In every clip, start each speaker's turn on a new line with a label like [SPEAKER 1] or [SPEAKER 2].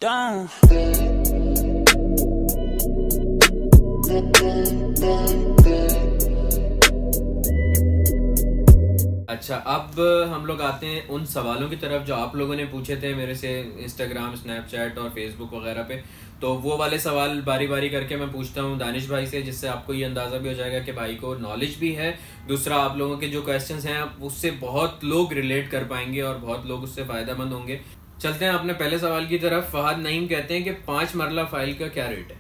[SPEAKER 1] down.
[SPEAKER 2] अच्छा, अब हम लोग आते हैं उन सवालों की तरफ जो आप लोगों ने पूछे थे मेरे से इंस्टाग्राम, स्नैपचैट और फेसबुक वगैरह पे। तो वो वाले सवाल बारी बारी करके मैं पूछता हूँ दानिश भाई से, जिससे आपको ये अंदाज़ा भी हो जाएगा कि भाई को नॉलेज भी है। दूसरा, आप लोगों के जो क्वेश्चंस हैं उससे बहुत लोग रिलेट कर पाएंगे और बहुत लोग उससे फ़ायदेमंद होंगे। चलते हैं अपने पहले सवाल की तरफ। फहद नईम कहते हैं कि 5 मरला फाइल का क्या रेट है?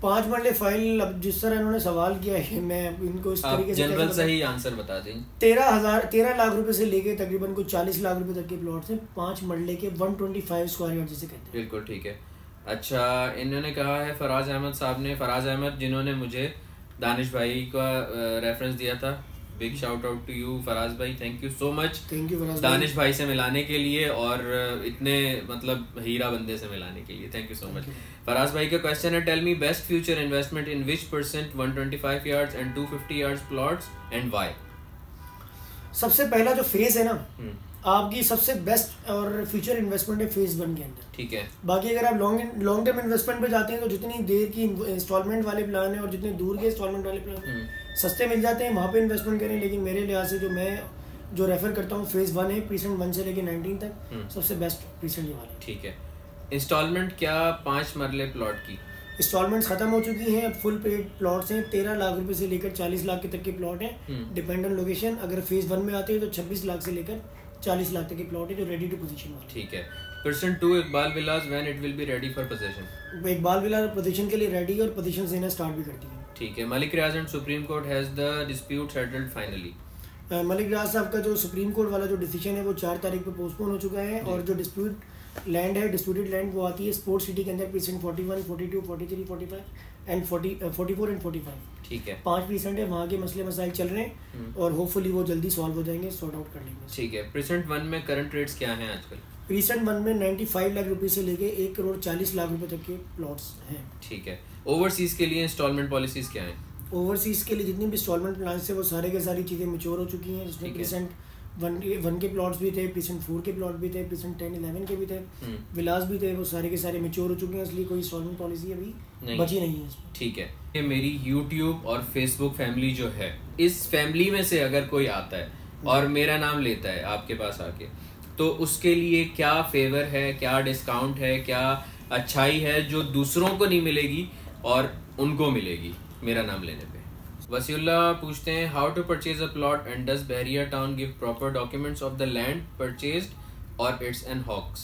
[SPEAKER 3] 5 मरले फाइल, अब जिस तरह इन्होंने सवाल किया है मैं इनको इस तरीके से
[SPEAKER 2] जनरल सही आंसर बता दें।
[SPEAKER 3] 13 लाख रुपए से लेके तकरीबन कुछ 40 लाख रुपए तक के प्लॉट्स हैं 5 मरले के 125 स्क्वायर यार्ड जिसे कहते हैं।
[SPEAKER 2] बिल्कुल ठीक है। अच्छा, इन्होंने कहा है फराज अहमद साहब ने, फराज अहमद जिन्होंने मुझे दानिश भाई का रेफरेंस दिया था। Big shout out to you Faraz भाई, thank you so much.
[SPEAKER 3] Thank you Faraz
[SPEAKER 2] Danish भाई से मिलाने के लिए और इतने मतलब हीरा बंदे से मिलाने के लिए, thank you so much. Faraz भाई का क्वेश्चन है, tell me best future investment in which percent 125 yards and 250 yards plots and why?
[SPEAKER 3] सबसे पहला जो फेज है ना, आपकी सबसे बेस्ट और फ्यूचर इन्वेस्टमेंट है फेज 1 के अंदर।
[SPEAKER 2] ठीक है।
[SPEAKER 3] बाकी अगर आप लॉन्ग टर्म इन्वेस्टमेंट पे जाते हैं तो जितनी देर की इंस्टॉलमेंट वाले प्लान है और जितने दूर के इंस्टॉलमेंट वाले प्लान सस्ते मिल जाते हैं, वहाँ पे इन्वेस्टमेंट करें। लेकिन मेरे लिहाज से जो रेफर करता हूँ फेज 1 है, प्रीसेंट 1 से लेकर 19 तक सबसे बेस्ट प्रीसेंट ये वाले।
[SPEAKER 2] ठीक है। इंस्टॉलमेंट क्या 5 मरले प्लॉट की?
[SPEAKER 3] इंस्टॉलमेंट्स खत्म हो चुकी हैं, अब फुल पेड प्लॉट्स हैं। 13 लाख रुपए से लेकर 40 लाख के तक के प्लॉट हैं, डिपेंड ऑन लोकेशन। अगर फेज 1 में आते हैं तो 26 लाख से लेकर 40 लाख तक के प्लॉट है जो रेडी टू पोजीशन वाले।
[SPEAKER 2] ठीक है। Percent 2 Iqbal Vilas when it will be ready for position?
[SPEAKER 3] Iqbal villa position के लिए रेडी और पोजीशन देना स्टार्ट भी करती है।
[SPEAKER 2] ठीक है। Malik Riyaz and supreme court has the dispute settled finally?
[SPEAKER 3] Malik Riyaz साहब का जो सुप्रीम कोर्ट वाला जो डिसीजन है वो 4 तारीख पे पोस्टपोन हो चुका है। और जो डिस्प्यूटेड लैंड वो आती है स्पोर्ट्स सिटी के अंदर, परसेंट 41, 42, 43, 45 एंड 44 एंड 45।
[SPEAKER 2] ठीक है।
[SPEAKER 3] 5% है, वहाँ के मसले मसाइल चल रहे हैं और होपफुली वो जल्दी सॉल्व हो जाएंगे, सॉर्ट आउट कर लेंगे।
[SPEAKER 2] ठीक है। प्रेजेंट 1 में करंट रेट्स क्या हैं आजकल?
[SPEAKER 3] प्रीसेंट 1 में 95 लाख रुपए से लेके 1 करोड़ 40 लाख रुपए तक के प्लॉट्स हैं।
[SPEAKER 2] ठीक है। ओवरसीज के लिए इंस्टॉलमेंट पॉलिसीज क्या हैं?
[SPEAKER 3] ओवरसीज के लिए जितनी भी इंस्टॉलमेंट प्लान है वो सारे के सारी चीज़ें मैच्योर हो चुकी हैं। जिसमें प्रीसेंट 1 के प्लॉट्स भी थे, प्रीसेंट 4 के प्लॉट भी थे, प्रीसेंट 10, 11 के भी थे, विलास भी थे, वो सारे के सारे मैच्योर हो चुके हैं, इसलिए कोई इंस्टॉलमेंट पॉलिसी अभी बची नहीं है।
[SPEAKER 2] ठीक है। ये मेरी यूट्यूब और फेसबुक फैमिली जो है, इस फैमिली में से अगर कोई आता है और मेरा नाम लेता है आपके पास आके, तो उसके लिए क्या फेवर है, क्या डिस्काउंट है, क्या अच्छाई है जो दूसरों को नहीं मिलेगी और उनको मिलेगी मेरा नाम लेने पे? वसीउल्ला पूछते हैं, how to purchase a plot and does Bahria Town give proper documents of the land purchased or it's an hoax?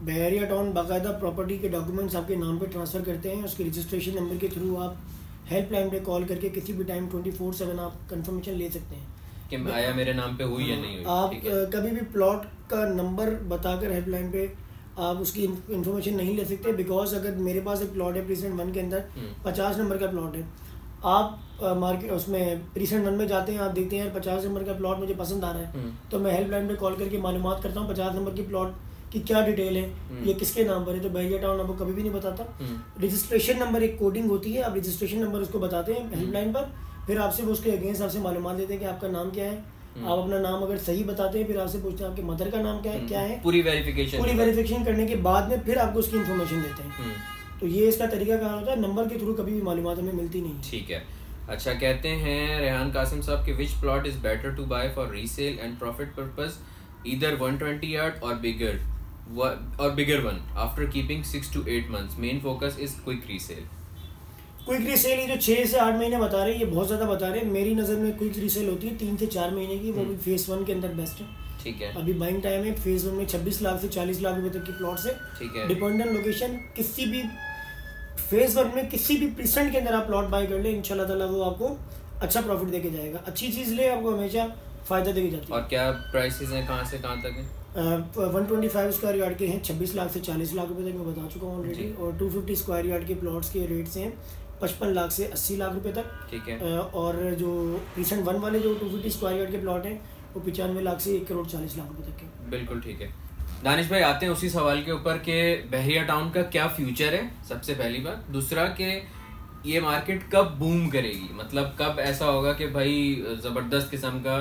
[SPEAKER 3] Bahria Town बाकायदा प्रॉपर्टी के डॉक्यूमेंट्स आपके नाम पे ट्रांसफ़र करते हैं। उसके रजिस्ट्रेशन नंबर के थ्रू आप हेल्पलाइन पे कॉल करके किसी भी टाइम 24/7 आप कंफर्मेशन ले सकते हैं
[SPEAKER 2] कि आया मेरे नाम पे हुई या नहीं हुई।
[SPEAKER 3] आप कभी भी प्लॉट का नंबर बताकर हेल्पलाइन पे आप उसकी इन्फॉर्मेशन नहीं ले सकते, बिकॉज अगर मेरे पास एक प्लॉट है प्रीसेंट 1 के अंदर 50 नंबर का प्लॉट है, आप मार्केट उसमें प्रीसेंट 1 में जाते हैं, आप देखते हैं 50 नंबर का प्लॉट मुझे पसंद आ रहा है, तो मैं हेल्पलाइन पे कॉल करके मालूमात करता हूँ 50 नंबर की प्लॉट की क्या डिटेल है, ये किसके नाम पर है, तो बहरिया टाउन आपको कभी भी नहीं बताता। रजिस्ट्रेशन नंबर एक कोडिंग होती है, आप रजिस्ट्रेशन नंबर उसको बताते हैं हेल्पलाइन पर, फिर आपसे वो उसके अगेंस्ट आपसे मालूमात देते हैं कि आपका नाम क्या है। आप अपना नाम अगर सही बताते हैं, फिर आपसे पूछते हैं आपके मदर का नाम क्या है, पूरी वेरिफिकेशन करने के बाद में फिर आपको उसकी इन्फॉर्मेशन देते हैं। तो ये इसका तरीका क्या होता है, नंबर के थ्रू कभी भी मालूमात हमें मिलती नहीं।
[SPEAKER 2] ठीक है। अच्छा, कहते हैं रेहान कासिम साहब कि which plot is better to buy for resale and profit purpose, either 120 yard or bigger one after keeping 6 to 8 months, main focus is quick resale.
[SPEAKER 3] Quick resale ये जो 6 से 8 महीने बता रहे हैं ये बहुत ज़्यादा बता रहे हैं। मेरी नज़र में क्विक रीसेल होती है 3 से 4 महीने की, वो भी फेज 1 के अंदर बेस्ट है।
[SPEAKER 2] ठीक है।
[SPEAKER 3] अभी बाइंग टाइम है, फेज 1 में 26 लाख से 40 लाख रुपए तक की प्लॉट्स है।
[SPEAKER 2] ठीक है।
[SPEAKER 3] डिपेंडेंट लोकेशन, किसी भी फेज 1 में किसी भी परसेंट के अंदर आप प्लॉट बाय कर ले, इंशाल्लाह ताला वो आपको अच्छा प्रॉफिट देके जाएगा। अच्छी चीज़ ले, आपको हमेशा फ़ायदा देके जाती है।
[SPEAKER 2] और क्या प्राइसेस हैं, कहाँ से कहाँ तक है?
[SPEAKER 3] 125 स्क्वायर यार्ड के हैं 26 लाख से 40 लाख रुपए तक, मैं बता चुका हूँ ऑलरेडी। और 250 स्क्वायर यार्ड के प्लॉट्स के रेट्स हैं 55 लाख से 80 लाख रुपए तक।
[SPEAKER 2] ठीक है।
[SPEAKER 3] और जो प्रीसेंट 1 वाले जो 250 स्क्वायर यार्ड के प्लॉट हैं वो 95 लाख से 1 करोड़ 40 लाख रुपए तक के।
[SPEAKER 2] बिल्कुल ठीक है। दानिश भाई, आते हैं उसी सवाल के ऊपर कि बहरिया टाउन का क्या फ्यूचर है, सबसे पहली बात। दूसरा कि ये मार्केट कब बूम करेगी, मतलब कब ऐसा होगा कि भाई ज़बरदस्त किस्म का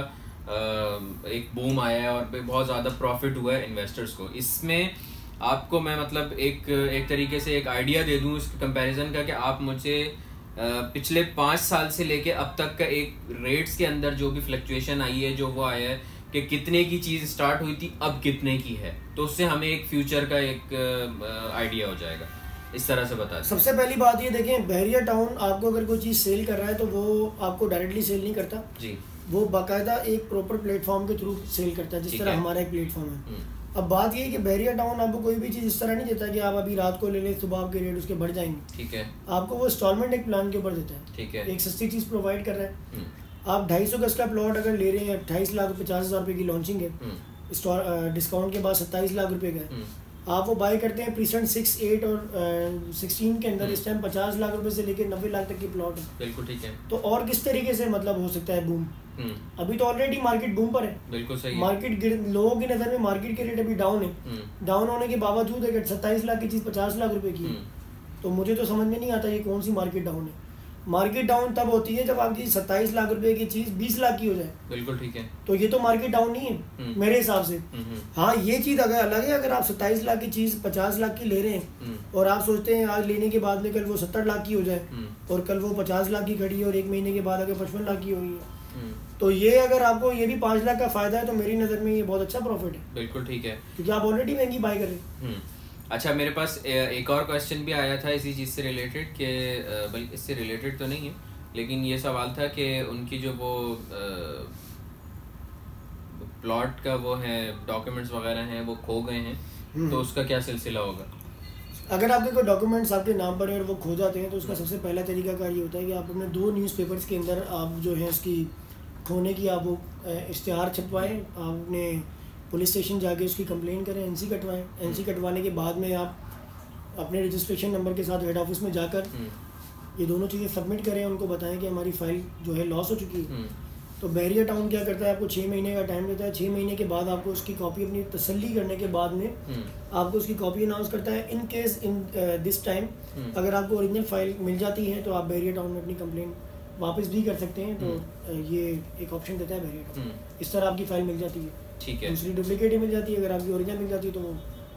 [SPEAKER 2] एक बूम आया है और बहुत ज़्यादा प्रॉफिट हुआ है इन्वेस्टर्स को। इसमें आपको मैं मतलब एक तरीके से एक आइडिया दे दूं इस कंपैरिजन का, कि आप मुझे पिछले 5 साल से लेके अब तक का एक रेट्स के अंदर जो भी फ्लक्चुएशन आई है, जो वो आया है कि कितने की चीज़ स्टार्ट हुई थी अब कितने की है, तो उससे हमें एक फ्यूचर का एक आइडिया हो जाएगा। इस तरह से बता दें।
[SPEAKER 3] सबसे पहली बात ये देखें, बहरिया टाउन आपको अगर कोई चीज़ सेल कर रहा है तो वो आपको डायरेक्टली सेल नहीं करता
[SPEAKER 2] जी,
[SPEAKER 3] वो बाकायदा एक प्रॉपर प्लेटफॉर्म के थ्रू सेल करता है, जिस तरह हमारा एक प्लेटफॉर्म है। अब बात ये है कि बहरिया टाउन आपको कोई भी चीज़ इस तरह नहीं देता कि आप अभी रात को ले लें, सुबह आपके रेट उसके बढ़ जाएंगे।
[SPEAKER 2] ठीक है।
[SPEAKER 3] आपको वो इंस्टॉलमेंट एक प्लान के ऊपर देता है।
[SPEAKER 2] ठीक है।
[SPEAKER 3] एक सस्ती चीज़ प्रोवाइड कर रहा है। आप 250 गज का प्लॉट अगर ले रहे हैं, 28,50,000 की लॉन्चिंग है, डिस्काउंट के बाद 27 लाख रुपए का है, आप वो बाय करते हैं प्रीसेंट 6, 8 और 16 के अंदर। इस टाइम 50 लाख रुपए से लेकर 90 लाख तक की प्लॉट है।
[SPEAKER 2] बिल्कुल ठीक है।
[SPEAKER 3] तो और किस तरीके से मतलब हो सकता है बूम? अभी तो ऑलरेडी मार्केट बूम पर है।
[SPEAKER 2] बिल्कुल सही है।
[SPEAKER 3] मार्केट लोगों की नज़र में मार्केट के रेट अभी डाउन है। डाउन होने के बावजूद अगर 27 लाख की चीज़ 50 लाख रुपए की है, तो मुझे तो समझ में नहीं आता ये कौन सी मार्केट डाउन है। मार्केट डाउन तब होती है जब आपकी 27 लाख रुपए की चीज़ 20 लाख की हो जाए।
[SPEAKER 2] बिल्कुल ठीक है।
[SPEAKER 3] तो ये तो मार्केट डाउन नहीं है मेरे हिसाब से। हाँ, ये चीज़ अगर अलग है, अगर आप 27 लाख की चीज़ 50 लाख की ले रहे हैं और आप सोचते हैं आज लेने के बाद में कल वो 70 लाख की हो जाए और कल वो 50 लाख की खड़ी है और 1 महीने के बाद अगर 55 लाख की होगी, तो ये अगर आपको ये भी 5 लाख का फायदा है तो मेरी नज़र में ये बहुत अच्छा प्रॉफिट है।
[SPEAKER 2] बिल्कुल ठीक है,
[SPEAKER 3] क्योंकि आप ऑलरेडी महंगी बाय कर रहे हैं।
[SPEAKER 2] अच्छा, मेरे पास एक और क्वेश्चन भी आया था इसी चीज़ से रिलेटेड, कि बल्कि इससे रिलेटेड तो नहीं है, लेकिन ये सवाल था कि उनकी जो वो प्लॉट का वो है डॉक्यूमेंट्स वगैरह हैं वो खो गए हैं, तो उसका क्या सिलसिला होगा?
[SPEAKER 3] अगर आपके कोई डॉक्यूमेंट्स आपके नाम पर है और वो खो जाते हैं तो उसका सबसे पहला तरीकाकार ये होता है कि आप अपने 2 न्यूज़पेपर्स के अंदर आप जो है उसकी खोने की आप वो इश्तिहार छपवाएं। आप अपने पुलिस स्टेशन जाके उसकी कंप्लेन करें, एनसी कटवाएं। एनसी कटवाने के बाद में आप अपने रजिस्ट्रेशन नंबर के साथ हेड ऑफिस में जाकर ये दोनों चीज़ें सबमिट करें, उनको बताएं कि हमारी फ़ाइल जो है लॉस हो चुकी है। तो बहरिया टाउन क्या करता है, आपको 6 महीने का टाइम देता है। 6 महीने के बाद आपको उसकी कॉपी अपनी तसल्ली करने के बाद में आपको उसकी कॉपी अनाउंस करता है। In case in this time अगर आपको ओरिजिनल फाइल मिल जाती है तो आप बहरिया टाउन में अपनी कंप्लेन वापस भी कर सकते हैं। तो ये एक ऑप्शन देता है बहरिया टाउन। इस तरह आपकी फ़ाइल मिल जाती है।
[SPEAKER 2] ठीक है।
[SPEAKER 3] दूसरी डुप्लीकेट ही मिल जाती है, अगर आपकी ओरिजिनल मिल जाती है तो वो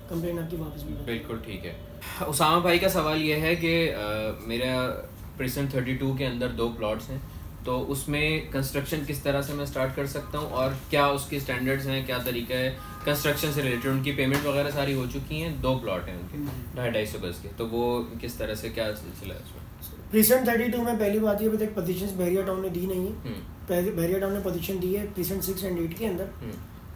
[SPEAKER 3] कंप्लेन आपकी वापस मिल जाती है।
[SPEAKER 2] बिल्कुल ठीक है। उसामा भाई का सवाल ये है कि मेरा प्रिसन 32 के अंदर 2 प्लॉट्स हैं, तो उसमें कंस्ट्रक्शन किस तरह से मैं स्टार्ट कर सकता हूँ और क्या उसके स्टैंडर्ड्स हैं, क्या तरीका है कंस्ट्रक्शन से रिलेटेड? उनकी पेमेंट वगैरह सारी हो चुकी हैं, 2 प्लॉट हैं उनके 250-250 गज के, तो वो किस तरह से क्या सिलसिला है उसमें?
[SPEAKER 3] प्रीसेंट 32 में पहली बात ये अभी तक पोजीशंस बहरिया टाउन ने दी नहीं है। बहरिया टाउन ने पोजीशन दी है प्रीसेंट 6 और 8 के अंदर।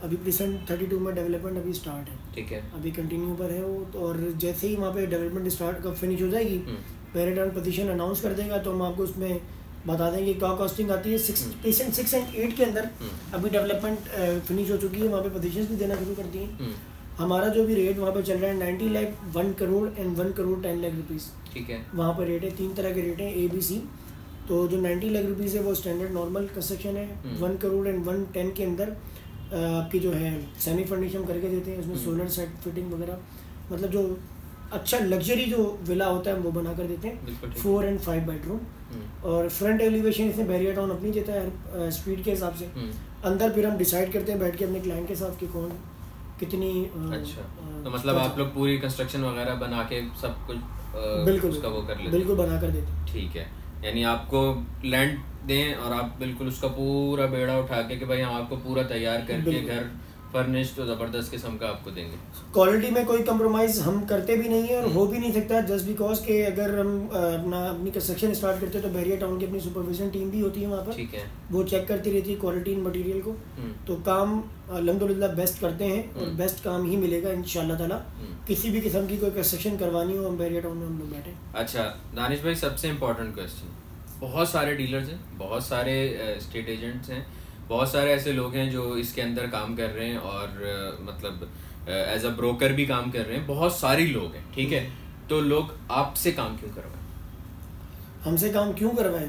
[SPEAKER 3] अभी प्रीसेंट 32 में डेवलपमेंट अभी स्टार्ट है। ठीक है, अभी कंटिन्यू पर है वो। तो और जैसे ही वहाँ पे डेवलपमेंट स्टार्ट कब फिनिश हो जाएगी, बहरिया टाउन पोजीशन अनाउंस कर देगा तो हम आपको उसमें बता देंगे क्या कॉस्टिंग आती है। प्रीसेंट 6 और 8 के अंदर अभी डेवलपमेंट फिनिश हो चुकी है, वहाँ पे पोजीशंस भी देना शुरू कर दिए। हमारा जो भी रेट वहाँ पे चल रहा है 90 लाख, 1 करोड़ एंड 1 करोड़ 10 लाख रुपीज़। ठीक है, वहाँ पर रेट है 3 तरह के रेट हैं, ABC। तो जो 90 लाख रुपीज़ है वो स्टैंडर्ड नॉर्मल कंस्ट्रक्शन है। 1 करोड़ एंड 110 के अंदर आपकी जो है सेमी फर्निश हम करके देते हैं, उसमें सोलर सेट फिटिंग वगैरह, मतलब जो अच्छा लग्जरी जो विला होता है वो बना कर देते हैं। 4 और 5 बेडरूम और फ्रंट एलिवेशन इसमें बहरिया टाउन अपनी देता है स्पीड के हिसाब से। अंदर फिर हम डिसाइड करते हैं बैठ के अपने क्लाइंट के साथ कि कौन कितनी
[SPEAKER 2] अच्छा, तो मतलब आप लोग पूरी कंस्ट्रक्शन वगैरह बना के सब कुछ
[SPEAKER 3] बिल्कुल
[SPEAKER 2] उसका वो कर लेते हैं?
[SPEAKER 3] बिल्कुल बना कर देते हैं।
[SPEAKER 2] ठीक है, यानी आपको लैंड दें और आप बिल्कुल उसका पूरा बेड़ा उठा के कि भाई हम आपको पूरा तैयार करके घर फर्निश तो ज़बरदस्त किस्म का आपको देंगे। क्वालिटी
[SPEAKER 3] में कोई कंप्रोमाइज़ हम करते भी नहीं है और हो भी नहीं सकता, जस्ट बिकॉज के अगर हम अपनी कंस्ट्रक्शन स्टार्ट करते हैं तो बहरिया टाउन की अपनी सुपरविजन टीम भी होती है वहाँ पर। ठीक है, वो चेक करती रहती है क्वालिटी इन मटेरियल को। तो काम अल्हम्दुलिल्लाह बेस्ट करते हैं और बेस्ट काम ही मिलेगा इंशाल्लाह ताला। किसी भी किस्म की कोई कंस्ट्रक्शन करवानी हो हम बहरिया टाउन में हम लोग बैठे।
[SPEAKER 2] अच्छा दानिश भाई, सबसे इम्पोर्टेंट क्वेश्चन, बहुत सारे डीलर्स हैं, बहुत सारे स्टेट एजेंट्स हैं, बहुत सारे ऐसे लोग हैं जो इसके अंदर काम कर रहे हैं और मतलब एज अ ब्रोकर भी काम कर रहे हैं, बहुत सारे लोग हैं। ठीक है, तो लोग आपसे काम क्यों करवाएं?
[SPEAKER 3] हमसे काम क्यों करवाएं?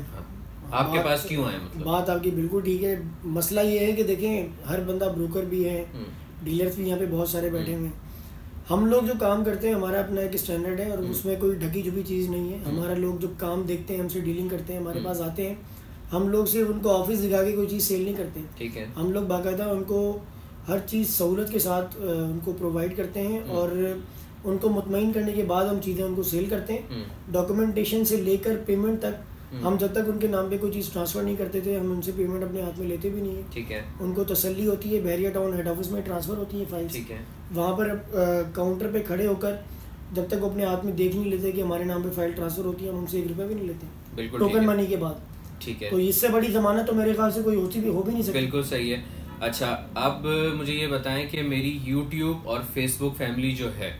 [SPEAKER 2] आपके पास क्यों आए? मतलब
[SPEAKER 3] बात आपकी बिल्कुल ठीक है। मसला ये है कि देखें हर बंदा ब्रोकर भी है, डीलर्स भी यहाँ पे बहुत सारे बैठे हुए हैं। हम लोग जो काम करते हैं हमारा अपना एक स्टैंडर्ड है और उसमें कोई ढकी छुपी चीज़ नहीं है। हमारा लोग जो काम देखते हैं, हमसे डीलिंग करते हैं, हमारे पास आते हैं, हम लोग सिर्फ उनको ऑफिस दिखा के कोई चीज़ सेल नहीं करते। ठीक है, हम लोग बाकायदा उनको हर चीज़ सहूलत के साथ उनको प्रोवाइड करते हैं और उनको मुतमईन करने के बाद हम चीज़ें उनको सेल करते हैं। डॉक्यूमेंटेशन से लेकर पेमेंट तक हम जब तक उनके नाम पे कोई चीज़ ट्रांसफ़र नहीं करते थे, हम उनसे पेमेंट अपने हाथ में लेते भी नहीं है।
[SPEAKER 2] ठीक है।
[SPEAKER 3] उनको तसल्ली होती है, बहरिया टाउन हेड ऑफिस में ट्रांसफ़र होती है फाइल्स।
[SPEAKER 2] ठीक है।
[SPEAKER 3] वहाँ पर काउंटर पे खड़े होकर जब तक वो अपने हाथ में देख नहीं लेते कि हमारे नाम पे फाइल ट्रांसफ़र होती है, हम उनसे 1 रुपया भी नहीं लेते,
[SPEAKER 2] बिल्कुल
[SPEAKER 3] टोकन मनी के बाद।
[SPEAKER 2] ठीक है।
[SPEAKER 3] तो इससे बड़ी ज़मानत तो मेरे ख्याल से कोई होती भी हो भी नहीं सकती।
[SPEAKER 2] बिल्कुल सही है। अच्छा, अब मुझे ये बताएं कि मेरी यूट्यूब और फेसबुक फैमिली जो है,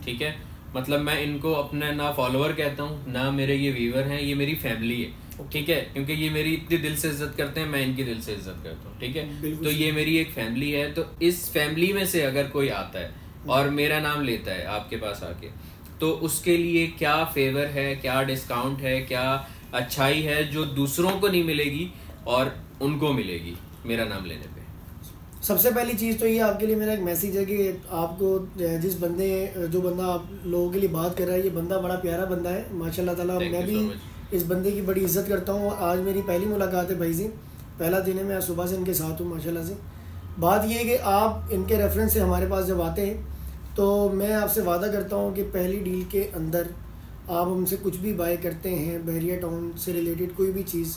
[SPEAKER 2] ठीक है, मतलब मैं इनको अपना ना फॉलोअर कहता हूँ ना मेरे ये व्यूअर हैं, ये मेरी फैमिली है। ठीक है, क्योंकि ये मेरी इतनी दिल से इज्जत करते हैं, मैं इनकी दिल से इज्जत करता हूँ। ठीक है, तो ये मेरी एक फैमिली है। तो इस फैमिली में से अगर कोई आता है और मेरा नाम लेता है आपके पास आके, तो उसके लिए क्या फेवर है, क्या डिस्काउंट है, क्या अच्छाई है जो दूसरों को नहीं मिलेगी और उनको मिलेगी मेरा नाम लेने पे?
[SPEAKER 3] सबसे पहली चीज़ तो ये आपके लिए मेरा एक मैसेज है कि आपको जो बंदा आप लोगों के लिए बात कर रहा है, ये बंदा बड़ा प्यारा बंदा है माशाल्लाह ताला। मैं भी इस बंदे की बड़ी इज्जत करता हूँ। आज मेरी पहली मुलाकात है भाई से, पहला दिन है, मैं आज सुबह से इनके साथ हूँ माशाल्लाह से। बात ये है कि आप इनके रेफरेंस से हमारे पास जब आते हैं तो मैं आपसे वादा करता हूँ कि पहली डील के अंदर आप हमसे कुछ भी बाय करते हैं, बहरिया टाउन से रिलेटेड कोई भी चीज़,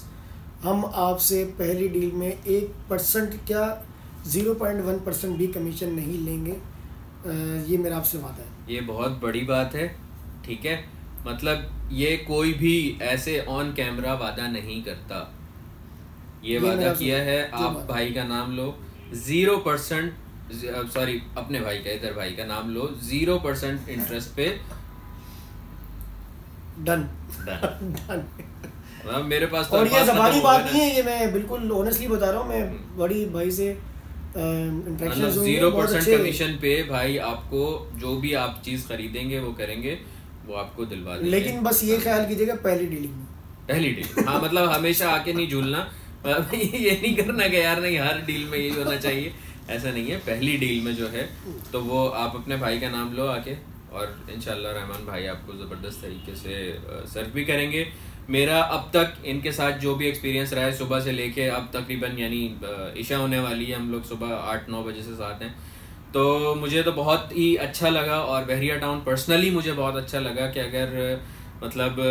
[SPEAKER 3] हम आपसे पहली डील में 1% क्या 0.1% भी कमीशन नहीं लेंगे। ये मेरा आपसे वादा है।
[SPEAKER 2] ये बहुत बड़ी बात है। ठीक है, मतलब ये कोई भी ऐसे ऑन कैमरा वादा नहीं करता। ये वादा किया है, आप भाई का नाम लो, 0%, सॉरी अपने भाई का, इधर भाई का नाम लो, 0% इंटरेस्ट पे
[SPEAKER 3] डन।
[SPEAKER 2] मेरे पास तो
[SPEAKER 3] और ये ज़बानी बात नहीं है, ये मैं बिल्कुल ऑनेस्टली बता रहा हूँ। मैं बड़ी भाई से इंटरेक्शन
[SPEAKER 2] 0% कमीशन पे भाई आपको जो भी आप चीज़ खरीदेंगे वो करेंगे, वो आपको दिलवा देंगे।
[SPEAKER 3] लेकिन बस ये ख्याल कीजिएगा पहली डीलिंग में,
[SPEAKER 2] पहली डील, हाँ, मतलब हमेशा आके नहीं झूलना, ये नहीं करना कि यार नहीं हर डील में यही होना चाहिए, ऐसा नहीं है। पहली डील में जो है तो वो आप अपने भाई का नाम लो आके, और इंशाल्लाह रहमान भाई आपको ज़बरदस्त तरीके से सर्व भी करेंगे। मेरा अब तक इनके साथ जो भी एक्सपीरियंस रहा है, सुबह से लेके अब तकरीबन यानी इशा होने वाली है, हम लोग सुबह 8-9 बजे से साथ हैं, तो मुझे तो बहुत ही अच्छा लगा। और बहरिया टाउन पर्सनली मुझे बहुत अच्छा लगा कि अगर मतलब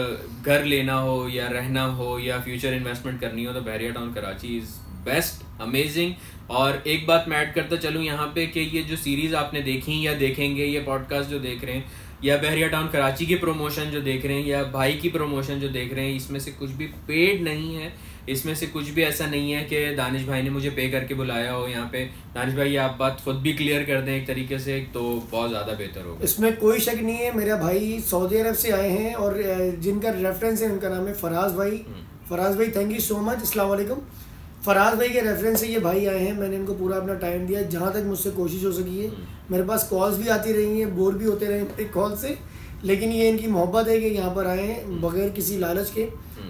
[SPEAKER 2] घर लेना हो या रहना हो या फ्यूचर इन्वेस्टमेंट करनी हो तो Bahria Town Karachi is best, amazing. और एक बात मैं ऐड करता चलूँ यहाँ पे कि ये जो सीरीज़ आपने देखी या देखेंगे, ये पॉडकास्ट जो देख रहे हैं, या बहरिया टाउन कराची की प्रमोशन जो देख रहे हैं, या भाई की प्रमोशन जो देख रहे हैं, इसमें से कुछ भी पेड नहीं है। इसमें से कुछ भी ऐसा नहीं है कि दानिश भाई ने मुझे पे करके बुलाया हो यहाँ पे। दानिश भाई, आप बात खुद भी क्लियर कर दें एक तरीके से, तो बहुत ज़्यादा बेहतर होगा।
[SPEAKER 3] इसमें कोई शक नहीं है। मेरा भाई सऊदी अरब से आए हैं और जिनका रेफरेंस है उनका नाम है फराज भाई। फराज भाई, थैंक यू सो मच, अस्सलाम वालेकुम। फराज भाई के रेफरेंस से ये भाई आए हैं, मैंने इनको पूरा अपना टाइम दिया जहाँ तक मुझसे कोशिश हो सकी है। मेरे पास कॉल्स भी आती रही हैं, बोर भी होते रहे मेरी कॉल से, लेकिन ये इनकी मोहब्बत है कि यहाँ पर आए हैं बगैर किसी लालच के,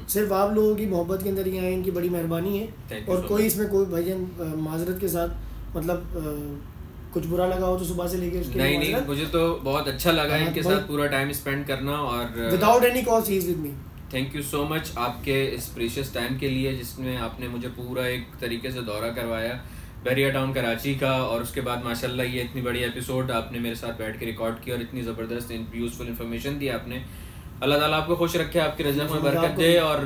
[SPEAKER 3] सिर्फ आप लोगों की मोहब्बत के अंदर ही आए, इनकी बड़ी मेहरबानी है। और कोई इसमें कोई भाईजान माजरत के साथ मतलब कुछ बुरा लगा हो तो सुबह से लेकर उसके
[SPEAKER 2] नहीं, मुझे तो बहुत अच्छा लगा इनके साथ पूरा टाइम स्पेंड करना, और
[SPEAKER 3] without any cost he is with me.
[SPEAKER 2] Thank you so much आपके इस प्रीशियस टाइम के लिए, जिसमें आपने मुझे पूरा एक तरीके से दौरा करवाया बहरिया टाउन कराची का, और उसके बाद माशाल्लाह ये इतनी बड़ी एपिसोड आपने मेरे साथ बैठ के रिकॉर्ड किया और इतनी ज़बरदस्त यूज़फुल इन्फॉर्मेशन दी आपने। अल्लाह ताला आपको खुश रखे, आपके रज़्क़ में बरकत दे, और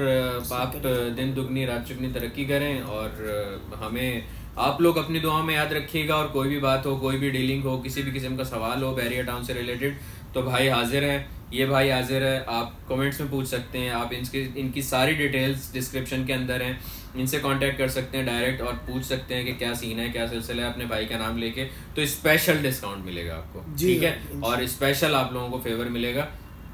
[SPEAKER 2] आप दिन दुगनी रात चुगनी तरक्की करें। और हमें आप लोग अपनी दुआ में याद रखिएगा, और कोई भी बात हो, कोई भी डीलिंग हो, किसी भी किस्म का सवाल हो बहरिया टाउन से रिलेटेड, तो भाई हाजिर हैं, ये भाई हाजिर है। आप कमेंट्स में पूछ सकते हैं, आप इनकी सारी डिटेल्स डिस्क्रिप्शन के अंदर हैं, इनसे कांटेक्ट कर सकते हैं डायरेक्ट और पूछ सकते हैं कि क्या सीन है, क्या सिलसिला है, अपने भाई का नाम लेके, तो स्पेशल डिस्काउंट मिलेगा आपको, ठीक है, और स्पेशल आप लोगों को फेवर मिलेगा।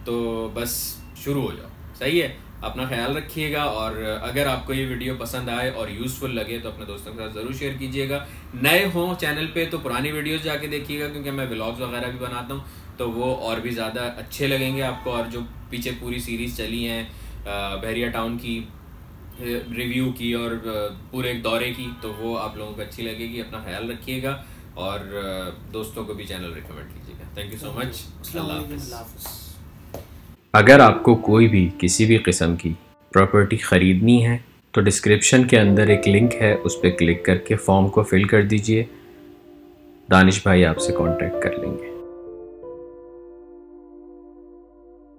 [SPEAKER 2] तो बस शुरू हो जाओ, सही है। अपना ख्याल रखिएगा, और अगर आपको ये वीडियो पसंद आए और यूज़फुल लगे तो अपने दोस्तों के साथ ज़रूर शेयर कीजिएगा। नए हों चैनल पे तो पुरानी वीडियोस जाके देखिएगा, क्योंकि मैं व्लॉग्स वगैरह भी बनाता हूँ, तो वो और भी ज़्यादा अच्छे लगेंगे आपको। और जो पीछे पूरी सीरीज़ चली हैं बहरिया टाउन की, रिव्यू की और पूरे एक दौरे की, तो वो आप लोगों को अच्छी लगेगी। अपना ख्याल रखिएगा और दोस्तों को भी चैनल रिकमेंड कीजिएगा। थैंक यू सो मच, अल्लाह हाफ़िज़।
[SPEAKER 1] अगर आपको कोई भी किसी भी किस्म की प्रॉपर्टी ख़रीदनी है तो डिस्क्रिप्शन के अंदर एक लिंक है, उस पर क्लिक करके फॉर्म को फिल कर दीजिए, दानिश भाई आपसे कांटेक्ट कर लेंगे।